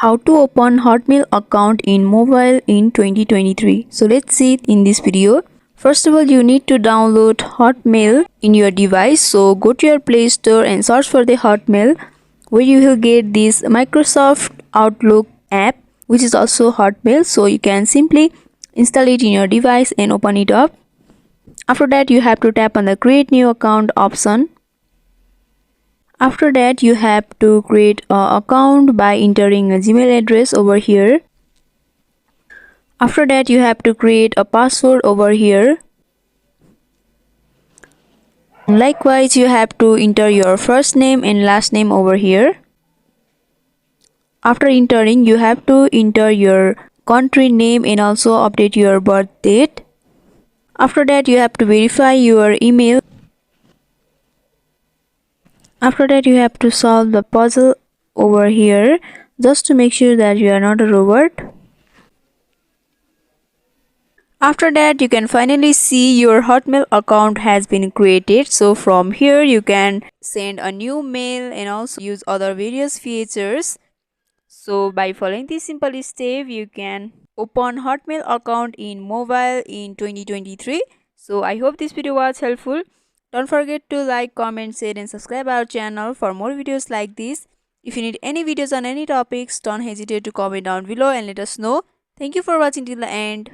How to open Hotmail account in mobile in 2023. So let's see it in this video. First of all, you need to download Hotmail in your device. So go to your Play Store and search for the Hotmail, where you will get this Microsoft Outlook app, which is also Hotmail. So you can simply install it in your device and open it up. After that, you have to tap on the create new account option. After that, you have to create an account by entering a Gmail address over here. After that, you have to create a password over here. Likewise, you have to enter your first name and last name over here. After entering, you have to enter your country name and also update your birth date. After that, you have to verify your email. After that, you have to solve the puzzle over here just to make sure that you are not a robot. After that, you can finally see your Hotmail account has been created. So from here, you can send a new mail and also use other various features. So by following this simple step, you can open Hotmail account in mobile in 2023. So I hope this video was helpful. Don't forget to like, comment, share and subscribe our channel for more videos like this. If you need any videos on any topics, don't hesitate to comment down below and let us know. Thank you for watching till the end.